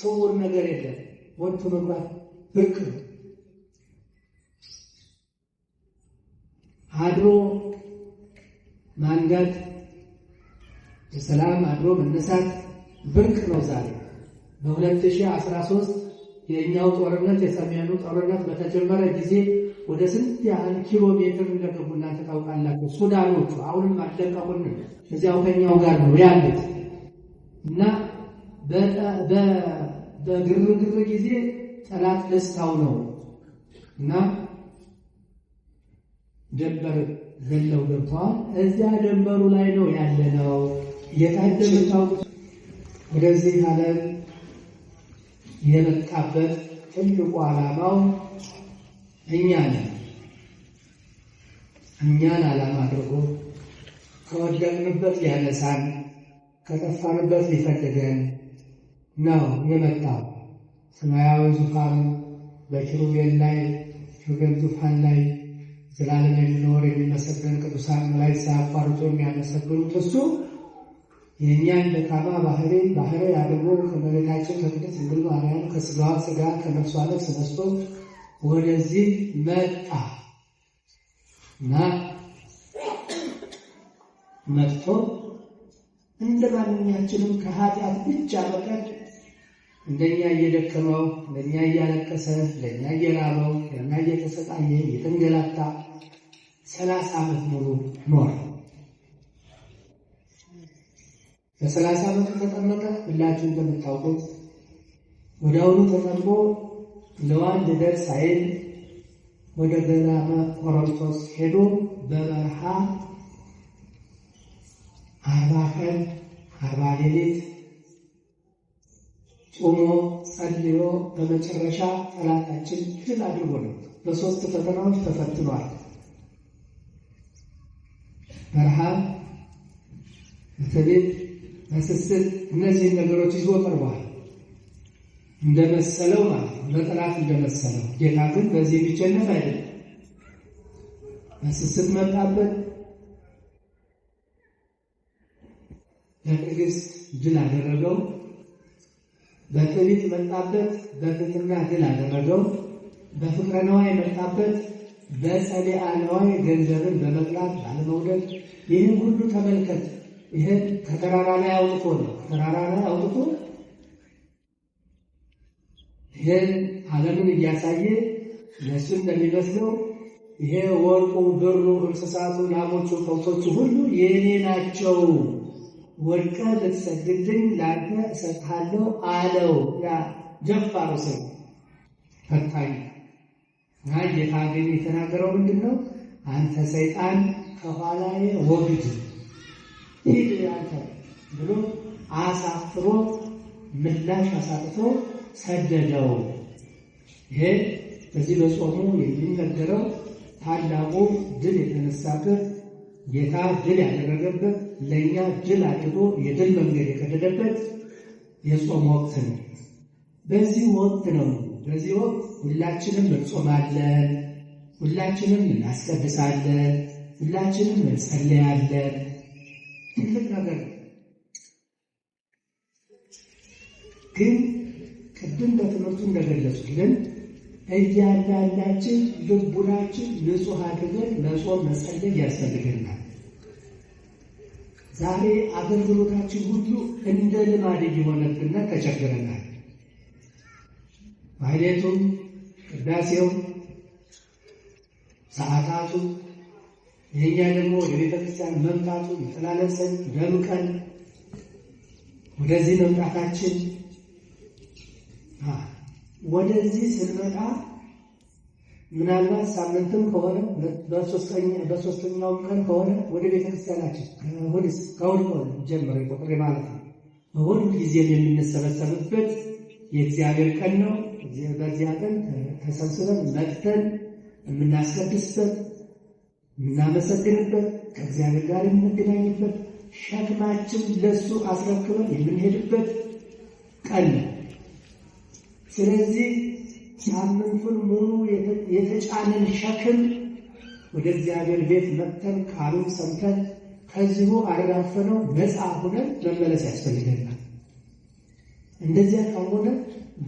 ስውር ነገር የለም። ወጥቶ መግባት ብርቅ ነው። አድሮ ማንጋት በሰላም አድሮ መነሳት ብርቅ ነው። ዛሬ በ2013 የኛው ጦርነት የሰሜኑ ጦርነት በተጀመረ ጊዜ ወደ ስንት ያህል ኪሎ ሜትር እንደገቡና ታውቃላችሁ። ሱዳኖቹ አሁንም አልለቀቁንም። እዚያው ከኛው ጋር ነው ያሉት እና በግርግር ጊዜ ጠላት ደስታው ነው እና ደንበር ዘለው ገብተዋል። እዚያ ደንበሩ ላይ ነው ያለነው። የታደሉታው ወደዚህ ዓለም የመጣበት ትልቁ ዓላማው እኛን ዓላማ አድርጎ ከወደቅንበት ሊያነሳን ከጠፋንበት ሊፈልገን ነው የመጣው። ሰማያዊ ዙፋን በኪሩቤል ላይ ኪሩቤል ዙፋን ላይ ዘላለም የሚኖር የሚመሰገን ቅዱሳን መላእክት ሳያቋርጡ የሚያመሰግኑት እሱ የእኛን ደካማ ባህሪ አድርጎ ከመሬታችን ከቅድስት ድንግል ማርያም ከሥጋዋ ሥጋ ከነፍሷ ነፍስ ነስቶ ወደዚህ መጣ እና መጥቶ እንደ ማንኛችንም ከኃጢአት ብቻ በቀር እንደኛ እየደከመው ለኛ እያለቀሰ ለኛ እየራበው ለኛ እየተሰቃየ እየተንገላታ 30 ዓመት ሙሉ ኖረ። በ30 ዓመት ተጠመቀ። ሁላችሁ እንደምታውቁት ወዲያውኑ ተጠምቆ ለዋን ልደር ሳይል ወደ ገዳመ ቆሮንቶስ ሄዶ በበረሃ 40 ቀን 40 ሌሊት ጾሞ ጸልዮ በመጨረሻ ጠላታችን ድል አድርጎ ነው። በ3 ፈተናዎች ተፈትኗል። በረሃብ፣ በትዕቢት፣ በስስት እነዚህን ነገሮች ይዞ ቀርቧል። እንደመሰለው ማለት ነው፣ ለጠላት እንደመሰለው። ጌታ ግን በዚህ የሚቸነፍ አይደለም። በስስት መጣበት፣ በትዕግስት ድል አደረገው። በትዕቢት መጣበት፣ በትሕትና ድል አደረገው። በፍቅረ ነዋይ መጣበት፣ በጸሊአ ነዋይ ገንዘብን በመጥላት ባለመውደድ። ይህን ሁሉ ተመልከት። ይህን ከተራራ ላይ አውጥቶ ነው። ከተራራ ላይ አውጥቶ ይህን ዓለምን እያሳየ ለእሱ እንደሚመስለው ይሄ ወርቁ፣ ብሩ፣ እንስሳቱ፣ ላሞቹ፣ ከብቶቹ ሁሉ የእኔ ናቸው፣ ወድቀህ ልትሰግድልኝ ለአንተ እሰጥሃለሁ አለው። ያ ደፋሩ ሰው ፈታኝ እና ጌታ ግን የተናገረው ምንድን ነው? አንተ ሰይጣን ከኋላዬ ወግድ፣ ሂድ አንተ ብሎ አሳፍሮ ምላሽ አሳጥቶ ሰደደው። ይሄ በዚህ በጾሙ የሚነገረው ታላቁ ድል የተነሳበት ጌታ ድል ያደረገበት ለእኛ ድል አድርጎ የድል መንገድ የቀደደበት የጾም ወቅት ነው። በዚህ ወቅት ሁላችንም እንጾማለን፣ ሁላችንም እናስቀድሳለን፣ ሁላችንም እንጸለያለን። ትልቅ ነገር ግን ቅድም በትምህርቱ እንደገለጹልን እያንዳንዳችን ልቡናችን ንጹሕ አድርገን መጾም መጸለይ ያስፈልገናል። ዛሬ አገልግሎታችን ሁሉ እንደ ልማድ እየሆነብን ተቸግረናል። ማህሌቱም፣ ቅዳሴው፣ ሰዓታቱ የእኛ ደግሞ ወደ ቤተክርስቲያን መምጣቱ የተላለሰን ደምቀን ወደዚህ መምጣታችን ወደዚህ ስንመጣ ምናልባት ሳምንትም ከሆነ በሶስተኛውም ቀን ከሆነ ወደ ቤተክርስቲያናችን ከእሑድ ጀምሮ ቁጥሬ ማለት ነው በሁሉ ጊዜም የምንሰበሰብበት የእግዚአብሔር ቀን ነው። በዚያ ቀን ተሰብስበን መጥተን የምናስቀድስበት፣ የምናመሰግንበት፣ ከእግዚአብሔር ጋር የምንገናኝበት፣ ሸክማችን ለሱ አስረክበን የምንሄድበት ቀን ነው። ስለዚህ ሳምንቱን ሙሉ የተጫነን ሸክም ወደ እግዚአብሔር ቤት መጥተን ቃሉን ሰምተን ከዚሁ አረጋግፈነው ነፃ ሆነን መመለስ ያስፈልገናል። እንደዚያ ከሆነ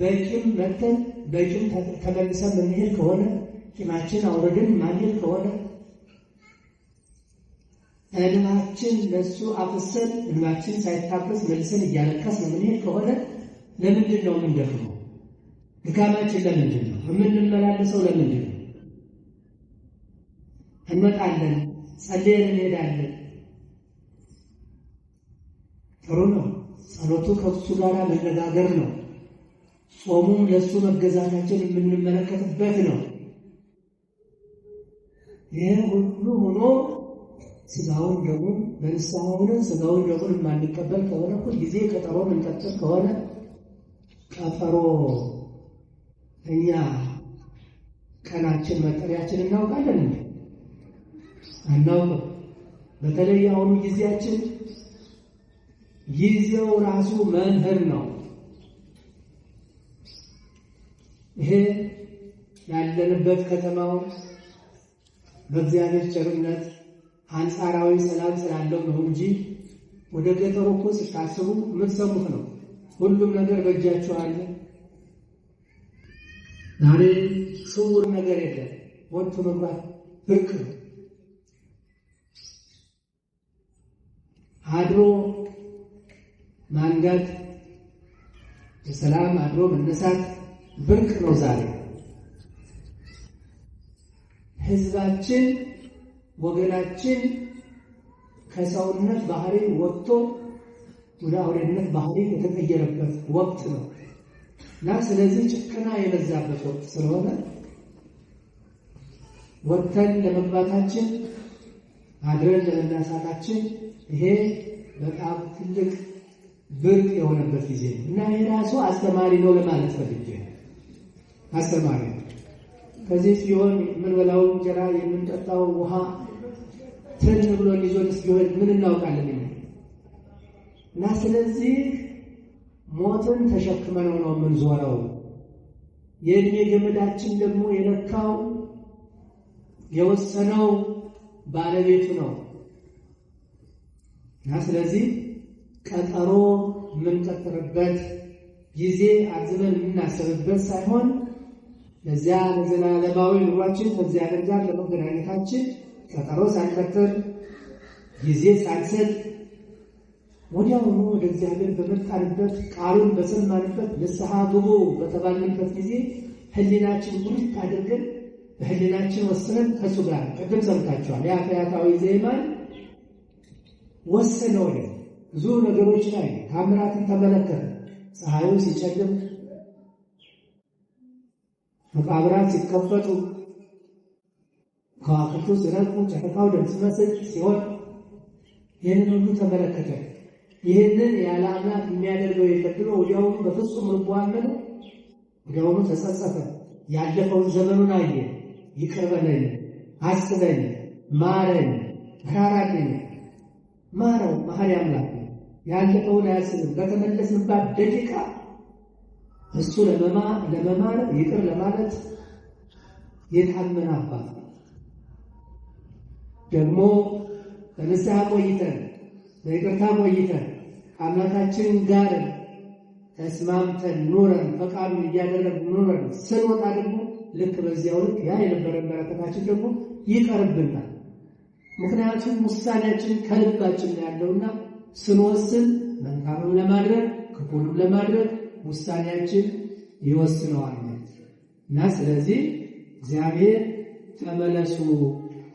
በቂም መተን በቂም ተመልሰን የምንሄድ ከሆነ ቂማችን አውርደን ማንሄድ ከሆነ እንባችን ለሱ አፍሰን እንባችን ሳይታበስ መልሰን እያለቀስን የምንሄድ ከሆነ ለምንድን ነው የምንደክመው? ድካማችን ለምንድን ነው? የምንመላለሰው ለምንድን ነው? እንመጣለን፣ ጸልየን እንሄዳለን። ጥሩ ነው። ጸሎቱ ከእሱ ጋር መነጋገር ነው። ጾሙም ለእሱ መገዛታችን የምንመለከትበት ነው። ይህ ሁሉ ሆኖ ስጋውን ደሙን በንስሐ ሆነን ስጋውን ደሙን የማንቀበል ከሆነ ሁልጊዜ ቀጠሮ የምንቀጥል ከሆነ ቀጠሮ እኛ ቀናችን መጠሪያችን እናውቃለን እንዴ? አናውቅም። በተለይ አሁኑ ጊዜያችን ጊዜው ራሱ መምህር ነው። ይሄ ያለንበት ከተማው በእግዚአብሔር ቸርነት አንጻራዊ ሰላም ስላለው ነው እንጂ ወደ ገጠሩ እኮ ስታስቡ የምትሰሙት ነው። ሁሉም ነገር በእጃችሁ አለ። ዛሬ ስውር ነገር የለም። ወጥቶ መግባት ብርቅ ነው። አድሮ ማንጋት፣ በሰላም አድሮ መነሳት ብርቅ ነው። ዛሬ ህዝባችን ወገናችን ከሰውነት ባህሪ ወጥቶ ወደ አውሬነት ባህሪ የተቀየረበት ወቅት ነው እና ስለዚህ ጭከና የበዛበት ወቅት ስለሆነ ወጥተን ለመግባታችን አድረን ለመነሳታችን ይሄ በጣም ትልቅ ብርቅ የሆነበት ጊዜ ነው እና ይሄ ራሱ አስተማሪ ነው ለማለት ፈልጌ አስተማሪ ነው። ከዚህ ሲሆን የምንበላው እንጀራ የምንጠጣው ውሃ ትን ብሎ ሊዞንስ ቢሆን ምን እናውቃለን እና ስለዚህ ሞትን ተሸክመነው ነው የምንዞረው። የእድሜ ገመዳችን ደግሞ የለካው የወሰነው ባለቤቱ ነው እና ስለዚህ ቀጠሮ የምንቀጥርበት ጊዜ አዝበን የምናስብበት ሳይሆን ለዚያ ለዘላለማዊ ኑሯችን ከእግዚአብሔር ጋር ለመገናኘታችን ቀጠሮ ሳንቀጥር ጊዜ ሳንሰጥ ወዲያውኑ ወደ እግዚአብሔር በመጣንበት ቃሉን በሰማንበት ንስሐ ግቡ በተባልንበት ጊዜ ህሊናችን ሙልት አድርገን በህሊናችን ወስነን ከእሱ ጋር ቅድም ሰምታችኋል። ያ ፈያታዊ ዘየማን ወሰነ። ወደ ብዙ ነገሮች ላይ ታምራትን ተመለከተ። ፀሐዩ ሲጨልም፣ መቃብራት ሲከፈቱ፣ ከዋክብቱ ሲረግፉ፣ ጨረቃው ደም ሲመስል ሲሆን ይህንን ሁሉ ተመለከተ። ይህንን ያለ አምላክ የሚያደርገው የፈድሮ ወዲያውኑ በፍጹም ልቡ አመነ። ወዲያውኑ ተጸጸተ። ያለፈውን ዘመኑን አየ። ይቅር በለኝ፣ አስበኝ፣ ማረኝ፣ ራራልኝ። ማረው፣ መሐሪ አምላክ ነው። ያለፈውን አያስብም። በተመለስንባት ደቂቃ እሱ ለመማር ይቅር ለማለት የታመነ አባት ነው። ደግሞ በንስሐ ቆይተን በይቅርታ ቆይተን አምላካችን ጋር ተስማምተን ኑረን ፈቃዱን እያደረግን ኑረን ስንወጣ ደግሞ ልክ በዚያው ልክ ያ የነበረን በረከታችን ደግሞ ይቀርብናል። ምክንያቱም ውሳኔያችን ከልባችን ያለውና ስንወስን መልካምም ለማድረግ ክፉንም ለማድረግ ውሳኔያችን ይወስነዋል እና ስለዚህ እግዚአብሔር ተመለሱ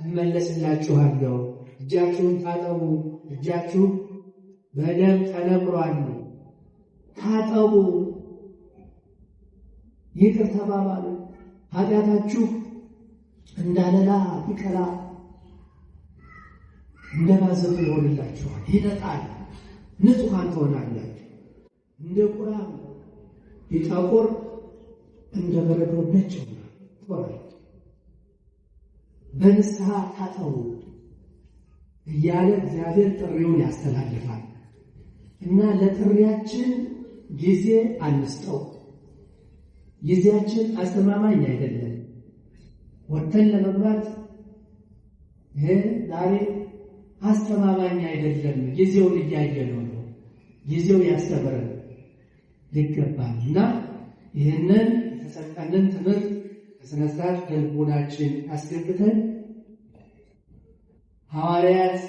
እመለስላችኋለሁ፣ እጃችሁን ታጠቡ፣ እጃችሁ በደም ተነክሯል፣ ታጠቡ፣ ይቅር ተባባሉ፣ ኃጢአታችሁ እንዳለላ ቢቀላ እንደማዘብ ይሆንላችኋል፣ ይነጣል፣ ንጹሐን ትሆናላችሁ። እንደ ቁራ ቢጠቁር እንደ በረዶ ነጭ ይሆናል። በንስሐ ታጠቡ እያለ እግዚአብሔር ጥሪውን ያስተላልፋል እና ለጥሪያችን ጊዜ አንስጠው። ጊዜያችን አስተማማኝ አይደለም። ወጥተን ለመግባት ዛሬ አስተማማኝ አይደለም። ጊዜውን እያየነው ነው። ጊዜው ያስተምረን። ይገባል እና ይህንን የተሰጠንን ትምህርት በሥነ ሥርዓት በልቦናችን አስገብተን ሐዋርያት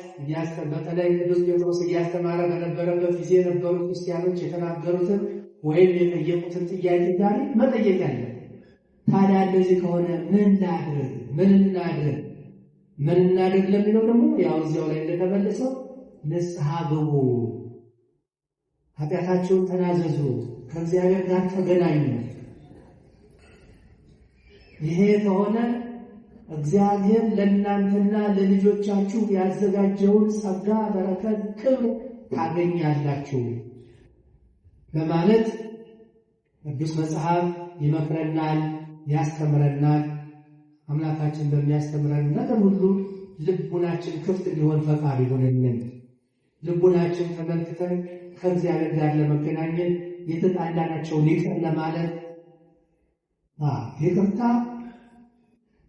በተለይ ቅዱስ ጴጥሮስ እያስተማረ በነበረበት ጊዜ የነበሩ ክርስቲያኖች የተናገሩትን ወይም የጠየቁትን ጥያቄ ዛሬ መጠየቅ ያለን። ታዲያ እንደዚህ ከሆነ ምን እናድርግ ለሚለው ደግሞ ያው እዚያው ላይ እንደተመለሰው ንስሐ ግቡ፣ ኃጢአታችሁን ተናዘዙ፣ ከእግዚአብሔር ጋር ተገናኙ። ይሄ ከሆነ እግዚአብሔር ለእናንተና ለልጆቻችሁ ያዘጋጀውን ጸጋ፣ በረከት፣ ክብር ታገኛላችሁ በማለት ቅዱስ መጽሐፍ ይመክረናል፣ ያስተምረናል። አምላካችን በሚያስተምረን ነገር ሁሉ ልቡናችን ክፍት ሊሆን ፈቃድ ይሁንልን። ልቡናችን ተመልክተን ከእግዚአብሔር ጋር ለመገናኘት የተጣላናቸውን ይቅር ለማለት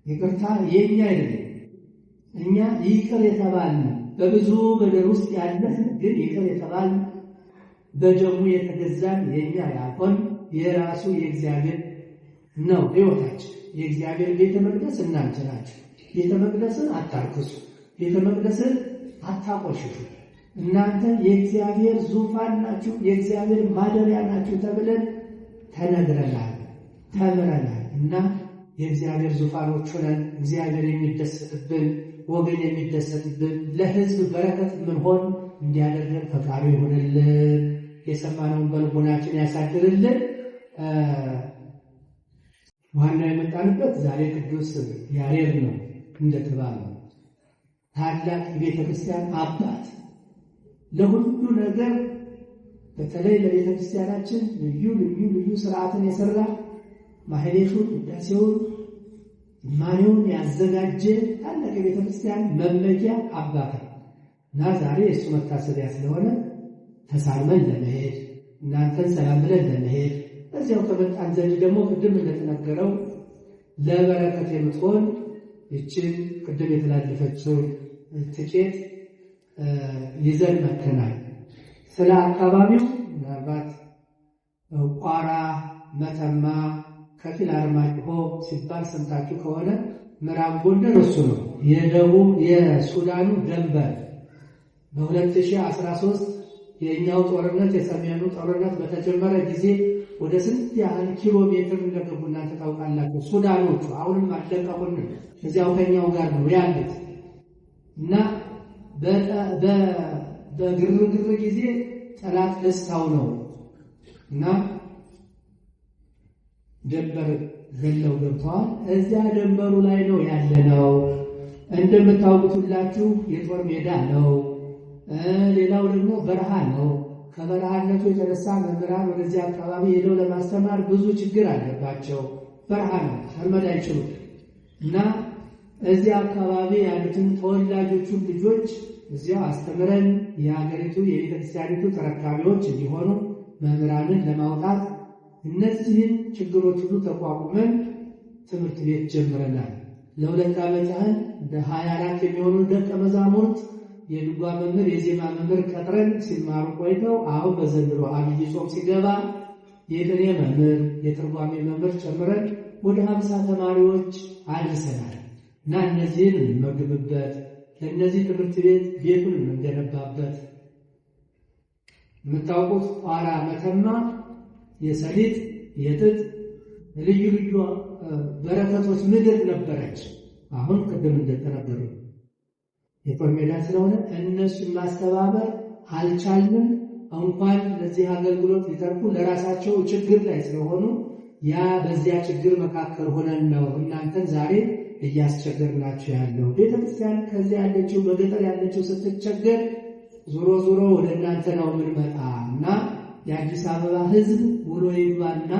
ይቅርታ የኛ አይደለም። እኛ ይቅር የተባልን በብዙ በደል ውስጥ ያለን ግን ይቅር የተባልን በደሙ የተገዛን የኛ ያልሆን የራሱ የእግዚአብሔር ነው ሕይወታችን። የእግዚአብሔር ቤተ መቅደስ እናንተ ናችሁ። ቤተ መቅደስን አታርክሱ፣ ቤተ መቅደስን አታቆሽሹ። እናንተ የእግዚአብሔር ዙፋን ናችሁ፣ የእግዚአብሔር ማደሪያ ናችሁ ተብለን ተነግረናል፣ ተምረናል እና የእግዚአብሔር ዙፋኖች ሆነን እግዚአብሔር የሚደሰትብን ወገን የሚደሰትብን ለሕዝብ በረከት የምንሆን እንዲያደርገን ፈቃዱ ይሁንልን። የሰማነውን በልቦናችን ያሳድርልን። ዋና የመጣንበት ዛሬ ቅዱስ ያሬድ ነው እንደተባለ ታላቅ የቤተ ክርስቲያን አባት ለሁሉ ነገር በተለይ ለቤተ ክርስቲያናችን ልዩ ስርዓትን የሰራ ማህሌቱን፣ ውዳሴውን፣ ማኔውን ያዘጋጀ ታላቅ የቤተ ክርስቲያን መመኪያ አባት እና ዛሬ የእሱ መታሰቢያ ስለሆነ ተሳልመን ለመሄድ እናንተን ሰላም ብለን ለመሄድ እዚያው ከመጣን ዘንድ ደግሞ ቅድም እንደተነገረው ለበረከት የምትሆን ይችን ቅድም የተላለፈችው ትኬት ይዘን መጥተናል። ስለ አካባቢው ምናልባት ቋራ፣ መተማ፣ ከፊል አርማጭሆ ሲባል ሰምታችሁ ከሆነ ምዕራብ ጎንደር እሱ ነው። የደቡብ የሱዳኑ ድንበር በ2013 የኛው ጦርነት የሰሜኑ ጦርነት በተጀመረ ጊዜ ወደ ስንት ያህል ኪሎ ሜትር እንደገቡ እናንተ ታውቃላችሁ። ሱዳኖቹ አሁንም አልለቀቁንም፣ እዚያው ከኛው ጋር ነው ያሉት እና በግርግር ጊዜ ጠላት ደስታው ነው እና ድንበር ዘለው ገብተዋል። እዚያ ድንበሩ ላይ ነው ያለነው። እንደምታውቁት ሁላችሁ የጦር ሜዳ ነው። ሌላው ደግሞ በረሃ ነው። ከበረሃነቱ የተነሳ መምህራን ወደዚህ አካባቢ ሄደው ለማስተማር ብዙ ችግር አለባቸው። በረሃ ነው፣ መርመድ አይችሉም እና እዚህ አካባቢ ያሉትን ተወላጆቹን ልጆች እዚያው አስተምረን የሀገሪቱ የቤተክርስቲያኒቱ ተረካቢዎች እንዲሆኑ መምህራንን ለማውጣት እነዚህን ችግሮች ሁሉ ተቋቁመን ትምህርት ቤት ጀምረናል። ለ2 ዓመት ያህል እንደ 24 የሚሆኑ ደቀ መዛሙርት የድጓ መምህር፣ የዜማ መምህር ቀጥረን ሲማሩ ቆይተው አሁን በዘንድሮ አብይ ጾም ሲገባ የቅኔ መምህር፣ የትርጓሜ መምህር ጨምረን ወደ 50 ተማሪዎች አድርሰናል እና እነዚህን እንመግብበት፣ ለእነዚህ ትምህርት ቤቱን እንገነባበት። የምታውቁት ቋራ፣ መተማ የሰሊጥ የጥጥ ልዩ ልዩ በረከቶች ምድር ነበረች። አሁን ቅድም እንደተነበሩ የጦር ሜዳ ስለሆነ እነሱን ማስተባበር አልቻልንም። እንኳን ለዚህ አገልግሎት ሊተርፉ ለራሳቸው ችግር ላይ ስለሆኑ ያ በዚያ ችግር መካከል ሆነን ነው እናንተን ዛሬ እያስቸገርናችሁ ያለው። ቤተክርስቲያን ከዚያ ያለችው በገጠር ያለችው ስትቸገር ዞሮ ወደ እናንተ ነው የምንመጣ እና የአዲስ አበባ ሕዝብ ውሎ ይግባና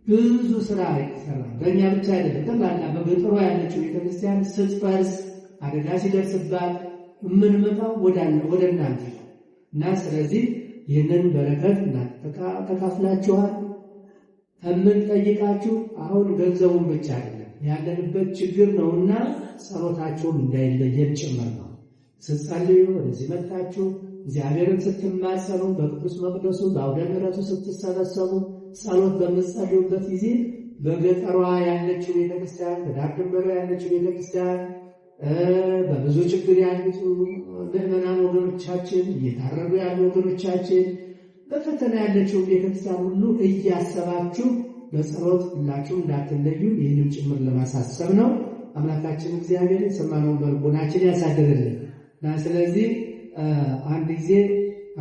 ብዙ ስራ ይሰራል። በእኛ ብቻ አይደለም፣ ጠቅላላ በገጠሯ ያለችው ቤተክርስቲያን ስትፈርስ አደጋ ሲደርስባት የምንመጣው ወደ እናንተ እና ስለዚህ ይህንን በረከት ተካፍላችኋል። የምንጠይቃችሁ አሁን ገንዘቡን ብቻ አይደለም፣ ያለንበት ችግር ነውና ጸሎታችሁም እንዳይለየን ጭምር ነው። ስትጸልዩ ወደዚህ መጣችሁ እግዚአብሔርን ስትማጸኑ፣ በቅዱስ መቅደሱ በአውደ ምሕረቱ ስትሰበሰቡ፣ ጸሎት በምትጸልዩበት ጊዜ በገጠሯ ያለችው ቤተክርስቲያን፣ በዳር ድንበሯ ያለችው ቤተክርስቲያን፣ በብዙ ችግር ያሉት ምዕመናን ወገኖቻችን፣ እየታረዱ ያሉ ወገኖቻችን፣ በፈተና ያለችው ቤተክርስቲያን ሁሉ እያሰባችሁ በጸሎት ሁላችሁ እንዳትለዩ ይህንም ጭምር ለማሳሰብ ነው። አምላካችን እግዚአብሔር የሰማነውን በልቦናችን ያሳድርልን እና ስለዚህ አንድ ጊዜ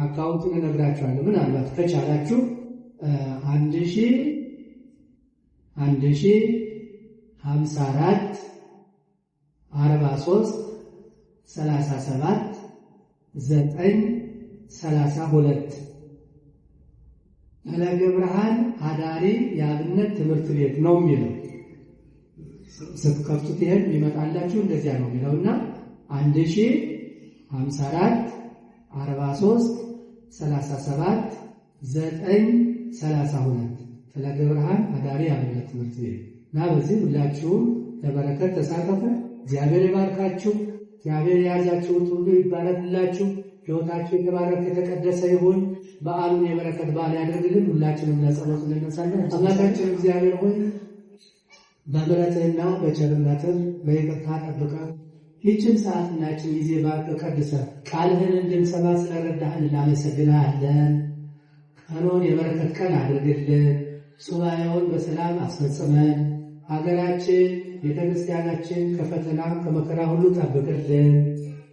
አካውንቱን እነግራችኋለሁ። ምናልባት ከቻላችሁ 1054 43 37 932 ፈለገ ብርሃን አዳሪ የአብነት ትምህርት ቤት ነው የሚለው። ስትከፍቱት ይሄን ይመጣላችሁ እንደዚያ ነው የሚለውና 1054 43 37 932 ፈለገ ብርሃን አዳሪ የአብነት ትምህርት ቤት እና በዚህ ሁላችሁም ለበረከት ተሳተፉ። እግዚአብሔር ይባርካችሁ። እግዚአብሔር የያዛችሁት ሁሉ ይባረክላችሁ። ሕይወታችሁ የተባረከ የተቀደሰ ይሁን። በዓሉን የበረከት በዓል ያደርግልን። ሁላችንም ለጸሎት እንነሳለን። አምላካችን እግዚአብሔር ሆይ በምሕረትህና በቸርነትህ በይቅርታ ጠብቀህ ይህችን ሰዓትና ይህችን ጊዜ ባርከህ ቀድሰህ ቃልህን እንድንሰማ ስለረዳህን እናመሰግንሃለን። ቀኑን የበረከት ቀን አድርግልን። ሱባኤውን በሰላም አስፈጽመን ሀገራችን ቤተክርስቲያናችን ከፈተና ከመከራ ሁሉ ጠብቅልን።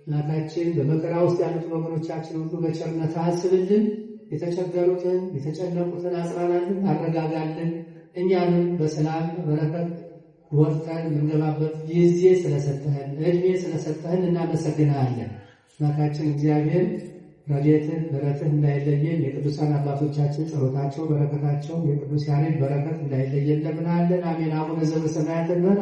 እናታችን በመከራ ውስጥ ያሉትን ወገኖቻችን ሁሉ በቸርነት አስብልን። የተቸገሩትን የተጨነቁትን አጽናናልን፣ አረጋጋልን። እኛንም በሰላም በረከት ወርተን የምንገባበት ጊዜ ስለሰጠህን እድሜ ስለሰጠህን እናመሰግንሃለን። እናታችን እግዚአብሔር ረድኤትህ ምሕረትህ እንዳይለየን የቅዱሳን አባቶቻችን ጸሎታቸው በረከታቸው የቅዱስ ያሬድ በረከት እንዳይለየን ለምናለን። አሜን። አቡነ ዘበሰማያት እንበል።